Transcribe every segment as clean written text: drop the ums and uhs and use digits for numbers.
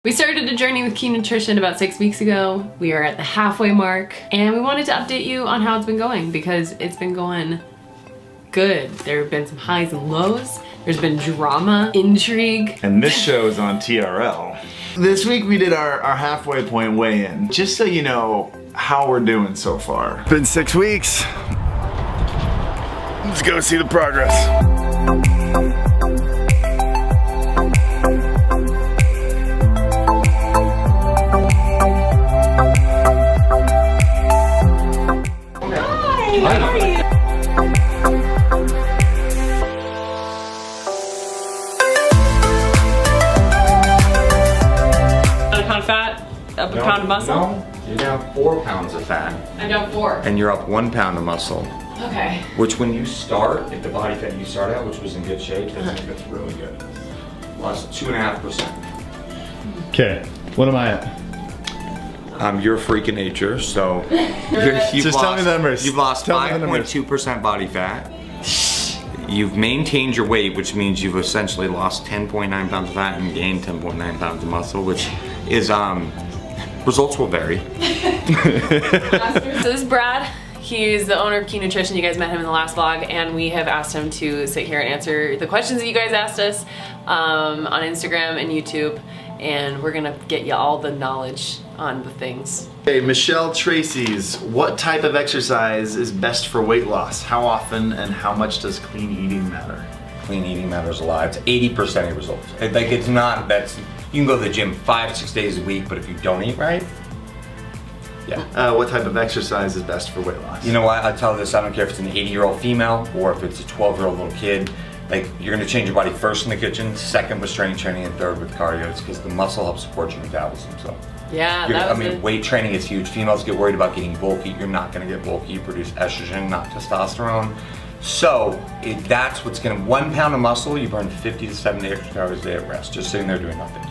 We started a journey with Keto Nutrition about 6 weeks ago. We are at the halfway mark and we wanted to update you on how it's been going because it's been going good. There have been some highs and lows. There's been drama, intrigue. And this show is on TRL. This week we did our halfway point weigh-in, just so you know how we're doing so far. Been 6 weeks. Let's go see the progress. How are you? 1 pound of fat, up a pound of muscle? No, you're down 4 pounds of fat. I'm down 4. And you're up 1 pound of muscle. Okay. Which when you start, if the body fat you start at, which was in good shape, that's really good. Lost 2.5%. Okay, what am I at? You're a freak of nature, so Just tell me the numbers. You've lost Tell me the numbers. 5.2% body fat. You've maintained your weight, which means you've essentially lost 10.9 pounds of fat and gained 10.9 pounds of muscle, which is, results will vary. So this is Brad. He's the owner of Keto Nutrition. You guys met him in the last vlog, and we have asked him to sit here and answer the questions that you guys asked us on Instagram and YouTube, and we're gonna get you all the knowledge on the things. Hey, Michelle Tracy's, what type of exercise is best for weight loss? How often and how much does clean eating matter? Clean eating matters a lot. It's 80% of your results. Like it's not, you can go to the gym 5-6 days a week, but if you don't eat right, yeah. What type of exercise is best for weight loss? You know what, I tell this, I don't care if it's an 80-year-old female or if it's a 12-year-old little kid. Like, you're gonna change your body first in the kitchen, second with strength training, and third with cardio. It's because the muscle helps support your metabolism, so. Yeah, weight training is huge. Females get worried about getting bulky. You're not gonna get bulky. You produce estrogen, not testosterone. So, that's what's gonna, 1 pound of muscle, you burn 50 to 70 extra calories a day at rest, just sitting there doing nothing.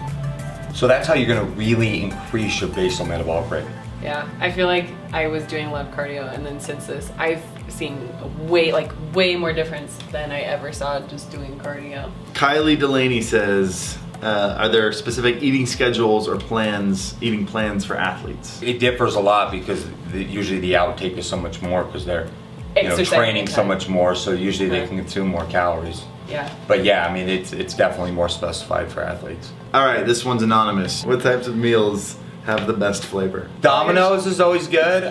So that's how you're gonna really increase your basal metabolic rate. Yeah, I feel like I was doing a lot of cardio, and then since this, I've seen way more difference than I ever saw just doing cardio. Kylie Delaney says, are there specific eating schedules or eating plans for athletes? It differs a lot because usually the outtake is so much more because they're training so much more, so usually they can consume more calories. Yeah. But yeah, I mean, it's definitely more specified for athletes. All right, this one's anonymous. What types of meals have the best flavor? Domino's is always good.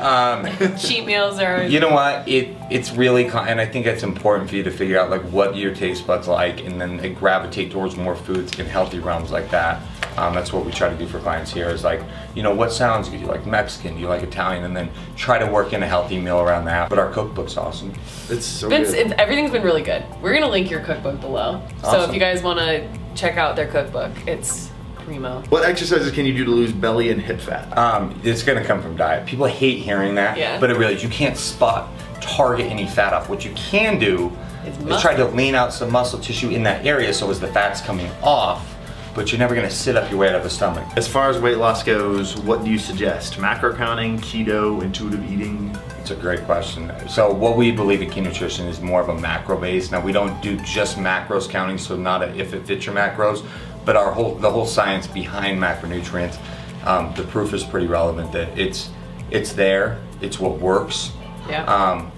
Cheat meals are... You know what? It's really, and I think it's important for you to figure out like what your taste buds like, and then gravitate towards more foods in healthy realms like that. That's what we try to do for clients here is like, you know, what sounds good? Do you like Mexican? Do you like Italian? And then try to work in a healthy meal around that. But our cookbook's awesome. It's so good. Everything's been really good. We're gonna link your cookbook below. Awesome. So if you guys wanna check out their cookbook, it's primo. What exercises can you do to lose belly and hip fat? It's gonna come from diet. People hate hearing that, but it really is. You can't target any fat off. What you can do is try to lean out some muscle tissue in that area so as the fat's coming off, but you're never gonna sit up your way out of the stomach. As far as weight loss goes, what do you suggest? Macro counting, keto, intuitive eating? It's a great question. So what we believe in Keto Nutrition is more of a macro base. Now we don't do just macros counting, so not if it fits your macros, but the whole science behind macronutrients, the proof is pretty relevant that it's there, it's what works. Yeah.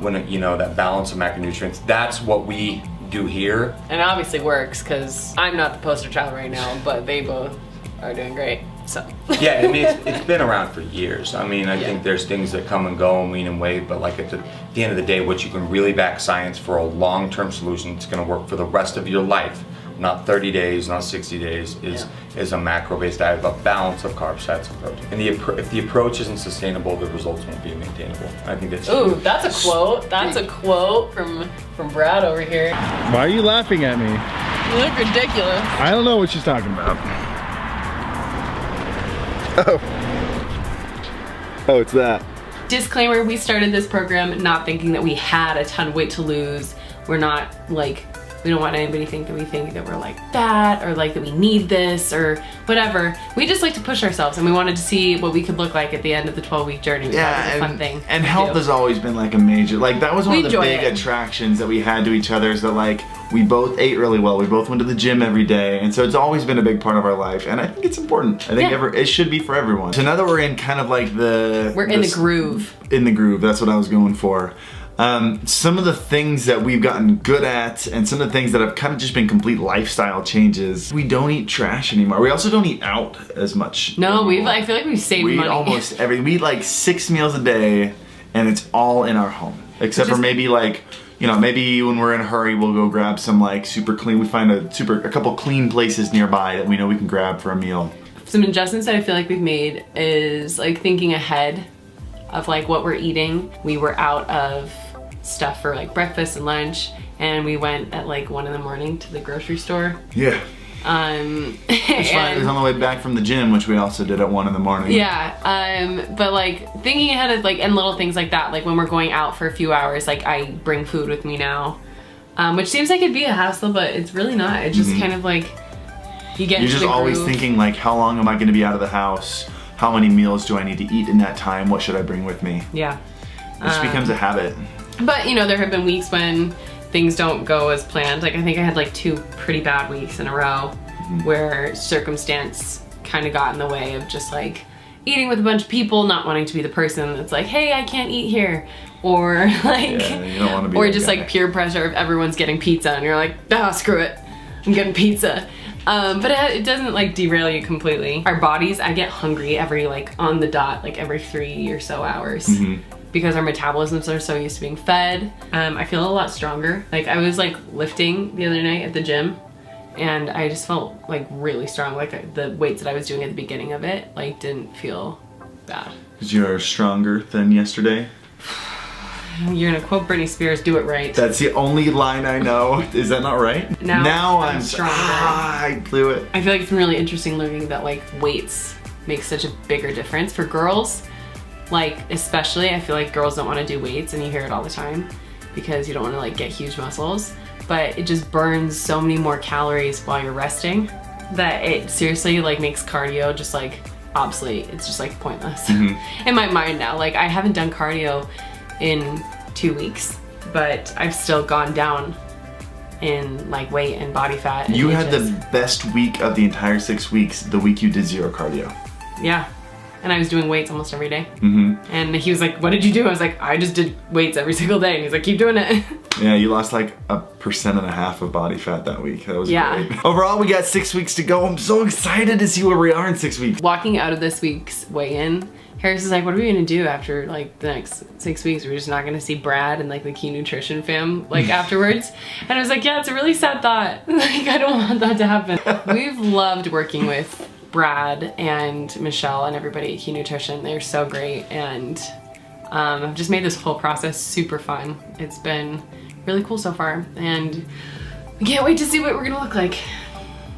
When that balance of macronutrients, that's what we do here. And it obviously works because I'm not the poster child right now, but they both are doing great. So. Yeah, I mean it's been around for years. I mean I think there's things that come and go and wean and weight, but like at the end of the day, what you can really back science for a long-term solution, it's going to work for the rest of your life. Not 30 days, not 60 days, is a macro-based diet, but balance of carbs, fats, and protein. And if the approach isn't sustainable, the results won't be maintainable. I think that's Ooh, that's a quote. That's a quote from Brad over here. Why are you laughing at me? You look ridiculous. I don't know what she's talking about. Oh, it's that. Disclaimer, we started this program not thinking that we had a ton of weight to lose. We're not like We don't want anybody to think that we think that we're like fat or like that we need this or whatever. We just like to push ourselves, and we wanted to see what we could look like at the end of the 12-week journey. That was a fun thing. And health has always been like a major, like that was one of the big it. attractions that we had to each other, is that like we both ate really well. We both went to the gym every day, and so it's always been a big part of our life. And I think it's important. I think it should be for everyone. So now that we're in kind of like we're in the groove. In the groove, that's what I was going for. Some of the things that we've gotten good at, and some of the things that have kind of just been complete lifestyle changes. We don't eat trash anymore. We also don't eat out as much. No, I feel like we've saved money. We eat almost everything. We eat like 6 meals a day, and it's all in our home. Except for maybe like, you know, maybe when we're in a hurry, we'll go grab some like super clean. We find a couple clean places nearby that we know we can grab for a meal. Some adjustments that I feel like we've made is like thinking ahead of like what we're eating. We were out of stuff for like breakfast and lunch, and we went at like 1 in the morning to the grocery store. Yeah. It's fine. It was on the way back from the gym, which we also did at 1 in the morning. Yeah. But like thinking ahead of like, and little things like that, like when we're going out for a few hours, like I bring food with me now, which seems like it'd be a hassle, but it's really not. It's just kind of like you get. You're just always thinking like, how long am I going to be out of the house? How many meals do I need to eat in that time? What should I bring with me? Yeah. It just becomes a habit. But you know, there have been weeks when things don't go as planned. Like I think I had like 2 pretty bad weeks in a row where circumstance kind of got in the way of just like eating with a bunch of people, not wanting to be the person that's like, hey, I can't eat here. Or like, you don't want to be or just like peer pressure of everyone's getting pizza and you're like, ah, screw it, I'm getting pizza. But it doesn't like derail you completely. Our bodies, I get hungry every like on the dot, like every 3 or so hours. Because our metabolisms are so used to being fed. I feel a lot stronger. Like I was like lifting the other night at the gym, and I just felt like really strong. Like the weights that I was doing at the beginning of it like didn't feel bad. Because you're stronger than yesterday? You're gonna quote Britney Spears, do it right. That's the only line I know. Is that not right? Now I'm stronger. I blew it. I feel like it's been really interesting learning that like weights make such a bigger difference for girls. Like, especially, I feel like girls don't want to do weights, and you hear it all the time because you don't want to like get huge muscles, but it just burns so many more calories while you're resting that it seriously like makes cardio just like obsolete. It's just like pointless in my mind now. Like I haven't done cardio in 2 weeks, but I've still gone down in like weight and body fat. You had the best week of the entire 6 weeks, the week you did 0 cardio. Yeah. And I was doing weights almost every day. And he was like, what did you do? I was like, I just did weights every single day. And he's like, keep doing it. Yeah, you lost like 1.5% of body fat that week. That was great. Overall, we got 6 weeks to go. I'm so excited to see where we are in 6 weeks. Walking out of this week's weigh-in, Harris is like, what are we gonna do after like the next 6 weeks? We're just not gonna see Brad and like the Key Nutrition fam like afterwards. And I was like, yeah, it's a really sad thought. Like, I don't want that to happen. We've loved working with Brad and Michelle and everybody at Key Nutrition. They're so great, and I've just made this whole process super fun. It's been really cool so far, and I can't wait to see what we're gonna look like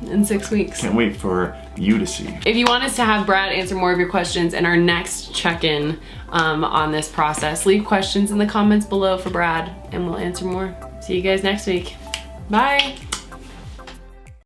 in 6 weeks. Can't wait for you to see. If you want us to have Brad answer more of your questions in our next check-in on this process, leave questions in the comments below for Brad and we'll answer more. See you guys next week. Bye.